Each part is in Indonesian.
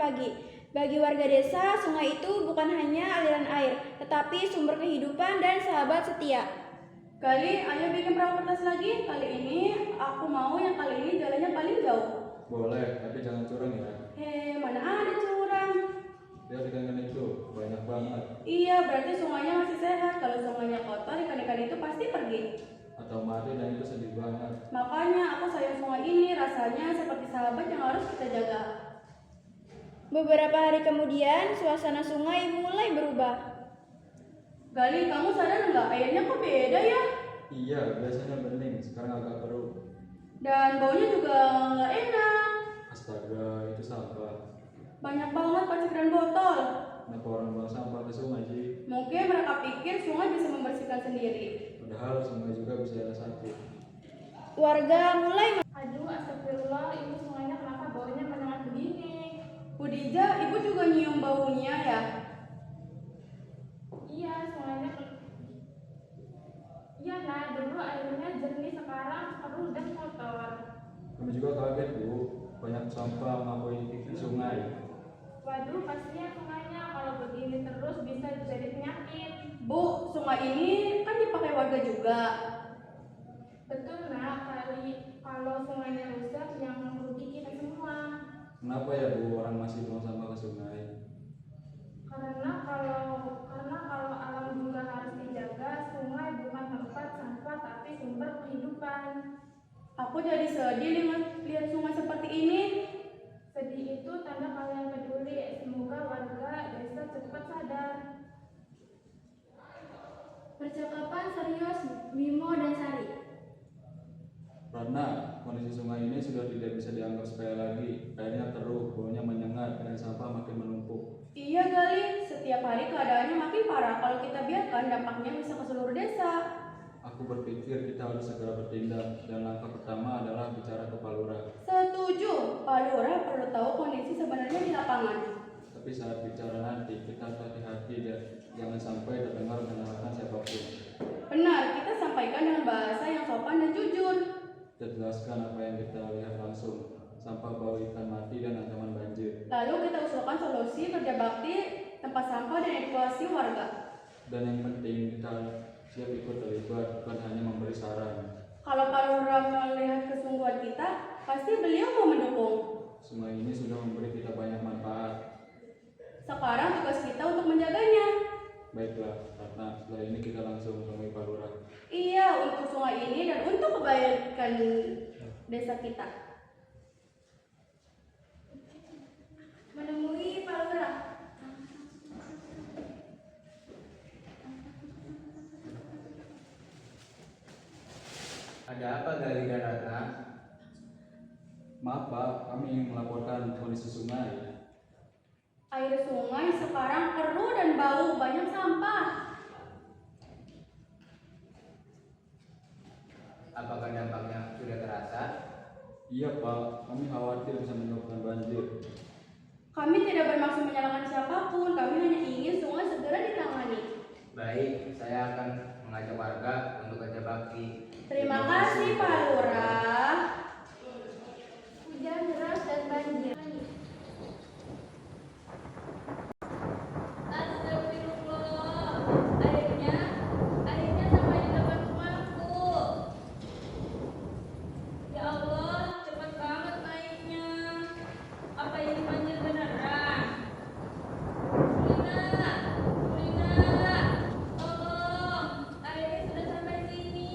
pagi. Bagi warga desa, sungai itu bukan hanya aliran air, tetapi sumber kehidupan dan sahabat setia. Kali, ayo bikin perahu kertas lagi. Kali ini aku mau yang kali ini jalannya paling jauh. Boleh, tapi jangan curang ya. Mana ada curang? Lihat ikan-ikan itu, banyak banget. Iya, berarti sungainya masih sehat. Kalau sungainya kotor, ikan-ikan itu pasti pergi. Atau mati dan itu sedih banget. Makanya aku sayang sungai ini, rasanya seperti sahabat yang harus kita jaga. Beberapa hari kemudian, suasana sungai mulai berubah. Gali, kamu sadar nggak? Airnya kok beda ya? Iya, biasanya bening, sekarang agak keruh. Dan baunya juga nggak enak. Astaga, itu sampah. Banyak banget plastik dan botol. Kenapa orang buang sampah ke sungai sih? Mungkin mereka pikir sungai bisa membersihkan sendiri. Padahal sungai juga bisa ada sakit. Warga mulai Aduh, astagfirullah, ini sungainya kenapa baunya menyengat begini? Budija, ibu juga nyium baunya ya? Iya, sungainya iya nah, dulu airnya jernih, sekarang keruh dan kotor. Kami juga kaget, Bu. Banyak sampah mengapui di sungai. Waduh, kasihan sungainya, kalau begini terus bisa jadi penyakit. Bu, sungai ini kan dipakai warga juga. Betul nah, kalau sungainya rusak yang merugi kita semua. Kenapa ya, Bu, orang masih buang sampah ke sungai? Karena kalau alam juga harus dijaga, sungai bukan tempat sampah tapi sumber kehidupan. Aku jadi sedih lihat sungai seperti ini. Sedih itu tanda kalian peduli. Semoga warga desa cepat sadar. percakapan serius Bimo dan Sari. Karena kondisi sungai ini sudah tidak bisa dianggap sepele lagi. Airnya keruh, baunya menyengat, dan sampah makin menumpuk. Iya Gali, setiap hari keadaannya makin parah. Kalau kita biarkan, dampaknya bisa ke seluruh desa. Aku berpikir kita harus segera bertindak, dan langkah pertama adalah bicara ke Pak Lurah. Setuju, Pak Lurah perlu tahu kondisi sebenarnya di lapangan. Tapi saat bicara nanti, kita harus hati-hati dan jangan sampai terdengar menyalahkan siapapun. Benar, kita sampaikan dengan bahasa yang sopan dan jujur. Kita jelaskan apa yang kita lihat langsung, sampah bau ikan mati dan ancaman banjir. Lalu kita usulkan solusi kerja bakti, tempat sampah dan evakuasi warga. Dan yang penting kita siap ikut terlibat, bukan hanya memberi saran. Kalau Pak Lurah melihat kesungguhan kita, pasti beliau mau mendukung. Sungai ini sudah memberi kita banyak manfaat. Sekarang tugas kita untuk menjaganya. Baiklah, karena setelah ini kita langsung menemui Pak Lurah. Iya, untuk sungai ini dan untuk kebaikan desa kita. Menemui Pak Lurah. Ada apa Gali dan Ratna? Maaf Pak, kami ingin melaporkan kondisi sungai. Air sungai sekarang keruh dan bau, banyak sampah. Apakah dampaknya sudah terasa? Iya Pak, kami khawatir bisa menyebabkan banjir. Kami tidak bermaksud menyalahkan siapapun, kami hanya ingin sungai segera ditangani. Baik, saya akan mengajak warga untuk kerja bakti. Terima kasih Pak Lurah. Hujan deras dan banjir. Astagfirullah, airnya sampai di depan rumahku. Ya Allah, cepat banget naiknya. Apa ini banjir beneran? Kulina, tolong, airnya sudah sampai sini.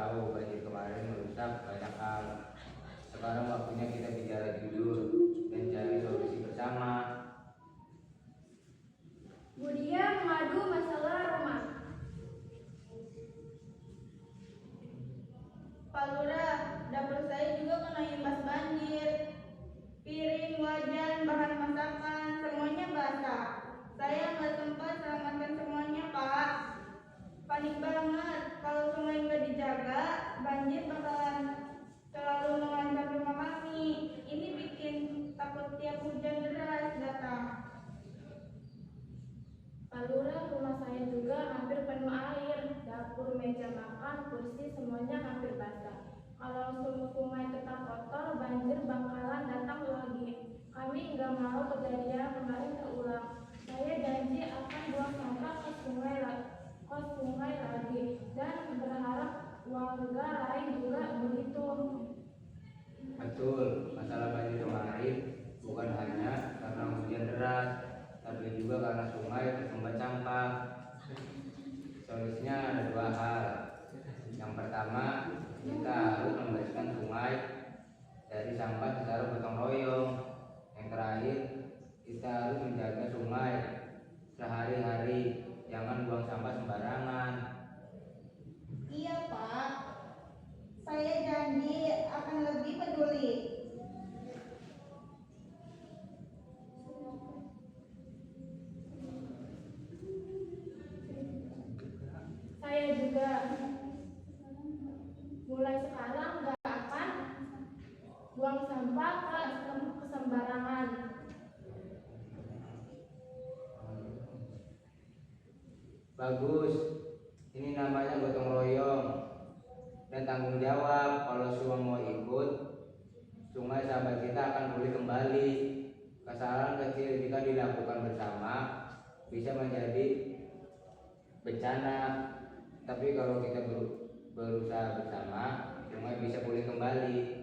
tahu banjir kemarin merusak banyak hal. Sekarang waktunya kita bicara jujur dan cari solusi bersama. Budia mengadu masalah rumah. Pak Lurah, dapur saya juga kena imbas banjir. Piring, wajan, bahan masakan, semuanya basah. Saya nggak sempat selamatkan semuanya, Pak. Panik banget, kalau sungai nggak dijaga, banjir bakalan selalu mengancam rumah kami. Ini bikin takut tiap hujan deras datang. Pak Lurah, rumah saya juga hampir penuh air. Dapur, meja makan, kursi semuanya hampir basah. Kalau sungai tetap kotor, banjir bakalan datang lagi. Kami nggak mau kejadian kemarin terulang. Saya janji akan buang sampah ke sungai lagi dan berharap warga lain juga begitu. Betul, masalah banjir kemarin bukan hanya karena hujan deras, tapi juga karena sungai tersumbat sampah. Solusinya ada dua hal. Yang pertama, kita harus membersihkan sungai dari sampah secara gotong royong. Yang terakhir, kita harus menjaga sungai sehari-hari, jangan buang sampah sembarangan. Iya, Pak. Saya janji akan lebih peduli. Saya juga mulai sekarang nggak akan buang sampah ke sembarangan. Bagus, ini namanya gotong royong dan tanggung jawab. Kalau semua mau ikut, sungai sahabat kita akan pulih kembali. Kesalahan kecil jika dilakukan bersama bisa menjadi bencana, tapi kalau kita berusaha bersama, sungai bisa pulih kembali.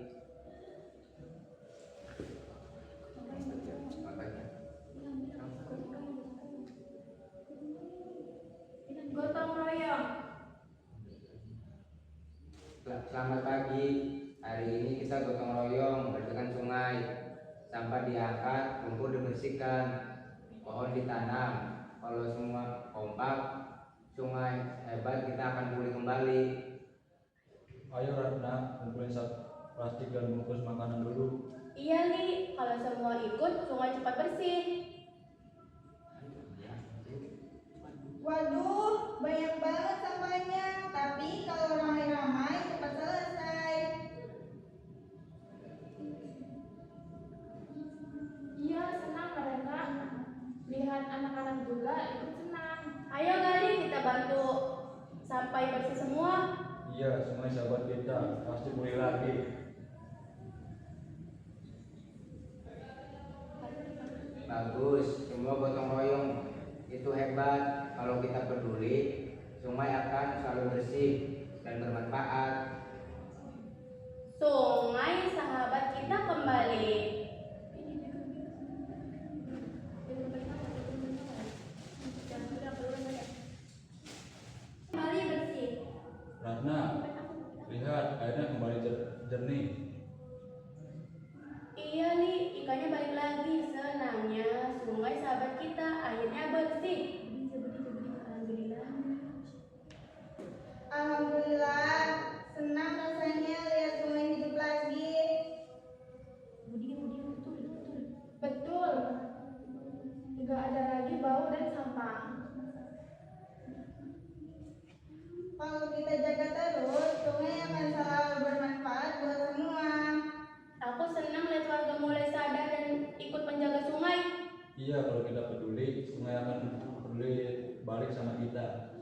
Gotong royong. Selamat pagi. Hari ini kita gotong royong membersihkan sungai. Sampah diangkat, lumpur dibersihkan, pohon ditanam. Kalau semua kompak, sungai hebat, kita akan pulih kembali. Ayo Ratna, kumpulin plastik dan bungkus makanan dulu. Iya Li, kalau semua ikut sungai cepat bersih. Waduh, banyak banget sampahnya. Tapi kalau ramai-ramai cepat selesai. Iya, senang mereka. Lihat anak-anak juga ikut senang. Ayo Gali, kita bantu sampai bersih semua. Iya, sungai sahabat kita pasti pulih lagi. Bagus, semua gotong royong itu hebat. Kalau kita peduli, sungai akan selalu bersih dan bermanfaat. Sungai sahabat kita kembali. Kembali bersih. Ratna, lihat airnya kembali jernih. Iya Li, ikannya balik lagi. Senangnya sungai sahabat kita akhirnya bersih. Alhamdulillah. Alhamdulillah, senang rasanya lihat sungai hidup lagi. Betul. Nggak ada lagi bau dan sampah. Kalau kita jaga terus, sungai akan selalu bermanfaat buat semua. Aku senang lihat warga mulai sadar dan ikut menjaga sungai. Iya, kalau kita peduli, sungai akan peduli balik sama kita.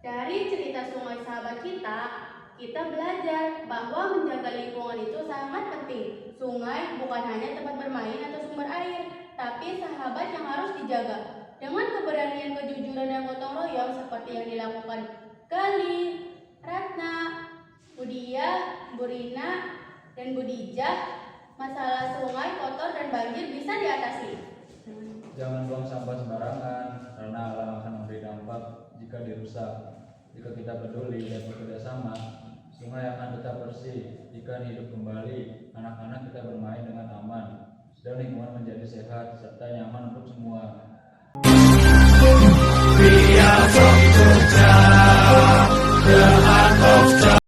Dari cerita sungai sahabat kita belajar bahwa menjaga lingkungan itu sangat penting. Sungai bukan hanya tempat bermain atau sumber air, tapi sahabat yang harus dijaga. Dengan keberanian, kejujuran, dan gotong royong seperti yang dilakukan Gali, Ratna, Budia, Burina, dan Budijah, masalah sungai kotor dan banjir bisa diatasi. Jangan buang sampah sembarangan, karena alam akan memberi dampak jika dirusak. Jika kita peduli dan bekerja sama, Sungai akan tetap bersih jika hidup kembali, anak-anak kita bermain dengan aman, dan lingkungan menjadi sehat serta nyaman untuk semua.